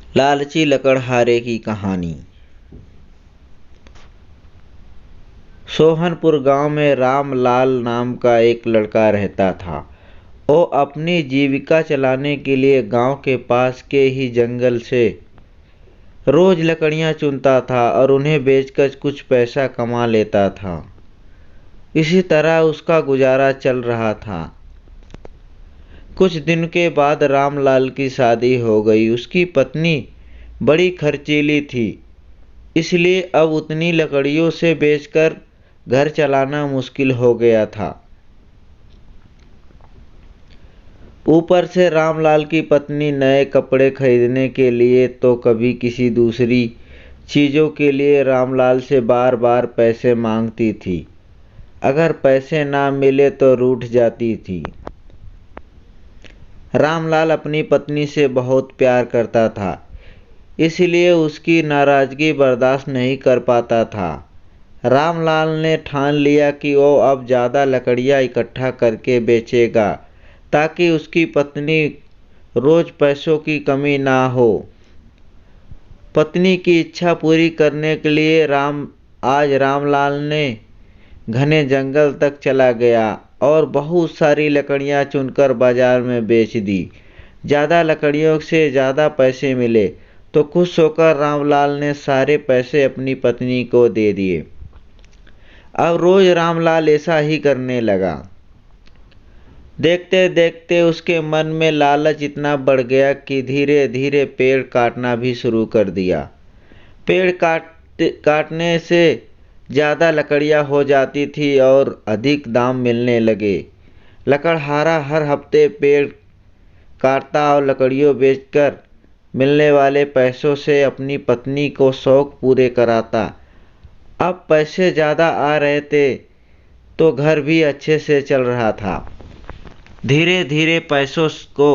लालची लकड़हारे की कहानी। सोहनपुर गांव में रामलाल नाम का एक लड़का रहता था। वो अपनी जीविका चलाने के लिए गांव के पास के ही जंगल से रोज लकड़ियां चुनता था और उन्हें बेचकर कुछ पैसा कमा लेता था। इसी तरह उसका गुजारा चल रहा था। कुछ दिन के बाद रामलाल की शादी हो गई। उसकी पत्नी बड़ी खर्चीली थी, इसलिए अब उतनी लकड़ियों से बेचकर घर चलाना मुश्किल हो गया था। ऊपर से रामलाल की पत्नी नए कपड़े खरीदने के लिए तो कभी किसी दूसरी चीज़ों के लिए रामलाल से बार बार पैसे मांगती थी। अगर पैसे ना मिले तो रूठ जाती थी। रामलाल अपनी पत्नी से बहुत प्यार करता था, इसलिए उसकी नाराज़गी बर्दाश्त नहीं कर पाता था। रामलाल ने ठान लिया कि वो अब ज़्यादा लकड़ियाँ इकट्ठा करके बेचेगा, ताकि उसकी पत्नी रोज़ पैसों की कमी ना हो। पत्नी की इच्छा पूरी करने के लिए आज रामलाल ने घने जंगल तक चला गया और बहुत सारी लकड़ियां चुनकर बाजार में बेच दी। ज़्यादा लकड़ियों से ज़्यादा पैसे मिले तो खुश होकर रामलाल ने सारे पैसे अपनी पत्नी को दे दिए। अब रोज़ रामलाल ऐसा ही करने लगा। देखते देखते उसके मन में लालच इतना बढ़ गया कि धीरे धीरे पेड़ काटना भी शुरू कर दिया। पेड़ काटने से ज़्यादा लकड़ियाँ हो जाती थी और अधिक दाम मिलने लगे। लकड़हारा हर हफ्ते पेड़ काटता और लकड़ियों बेचकर मिलने वाले पैसों से अपनी पत्नी को शौक पूरे कराता। अब पैसे ज़्यादा आ रहे थे तो घर भी अच्छे से चल रहा था। धीरे धीरे पैसों को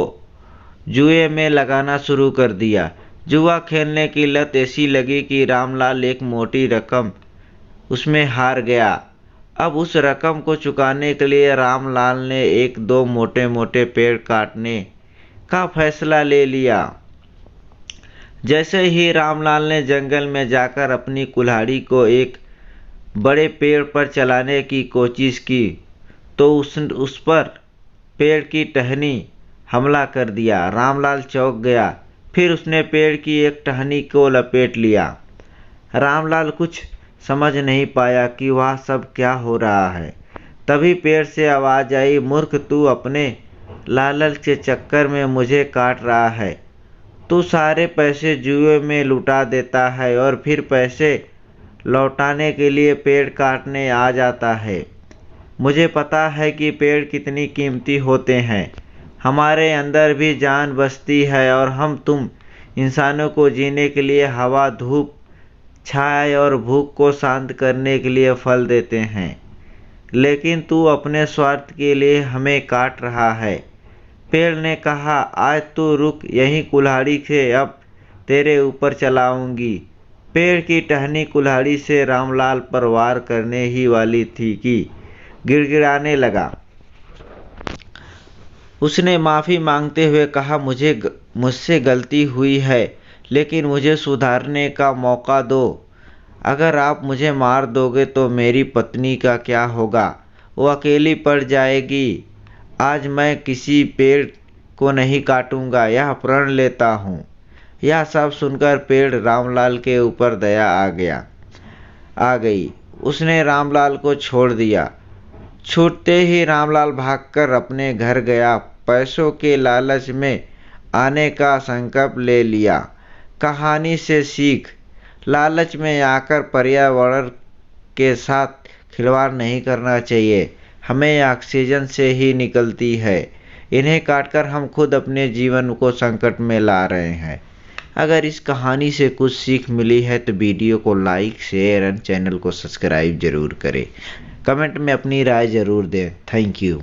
जुए में लगाना शुरू कर दिया। जुआ खेलने की लत ऐसी लगी कि रामलाल एक मोटी रकम उसमें हार गया। अब उस रकम को चुकाने के लिए रामलाल ने एक दो मोटे मोटे पेड़ काटने का फैसला ले लिया। जैसे ही रामलाल ने जंगल में जाकर अपनी कुल्हाड़ी को एक बड़े पेड़ पर चलाने की कोशिश की तो उस पर पेड़ की टहनी हमला कर दिया। रामलाल चौंक गया। फिर उसने पेड़ की एक टहनी को लपेट लिया। रामलाल कुछ समझ नहीं पाया कि वह सब क्या हो रहा है। तभी पेड़ से आवाज़ आई, मूर्ख, तू अपने लालच के चक्कर में मुझे काट रहा है। तू सारे पैसे जुए में लुटा देता है और फिर पैसे लौटाने के लिए पेड़ काटने आ जाता है। मुझे पता है कि पेड़ कितनी कीमती होते हैं। हमारे अंदर भी जान बसती है और हम तुम इंसानों को जीने के लिए हवा, धूप, छाया और भूख को शांत करने के लिए फल देते हैं, लेकिन तू अपने स्वार्थ के लिए हमें काट रहा है। पेड़ ने कहा, आज तू रुक, यही कुल्हाड़ी से अब तेरे ऊपर चलाऊंगी। पेड़ की टहनी कुल्हाड़ी से रामलाल पर वार करने ही वाली थी कि गिड़गिड़ाने लगा। उसने माफ़ी मांगते हुए कहा, मुझसे गलती हुई है, लेकिन मुझे सुधारने का मौका दो। अगर आप मुझे मार दोगे तो मेरी पत्नी का क्या होगा? वो अकेली पड़ जाएगी। आज मैं किसी पेड़ को नहीं काटूंगा, यह प्रण लेता हूँ। यह सब सुनकर पेड़ रामलाल के ऊपर दया आ गई। उसने रामलाल को छोड़ दिया। छूटते ही रामलाल भागकर अपने घर गया। पैसों के लालच में आने का संकल्प ले लिया। कहानी से सीख, लालच में आकर पर्यावरण के साथ खिलवाड़ नहीं करना चाहिए। हमें ऑक्सीजन से ही निकलती है। इन्हें काटकर हम खुद अपने जीवन को संकट में ला रहे हैं। अगर इस कहानी से कुछ सीख मिली है तो वीडियो को लाइक, शेयर एंड चैनल को सब्सक्राइब जरूर करें। कमेंट में अपनी राय ज़रूर दें। Thank you.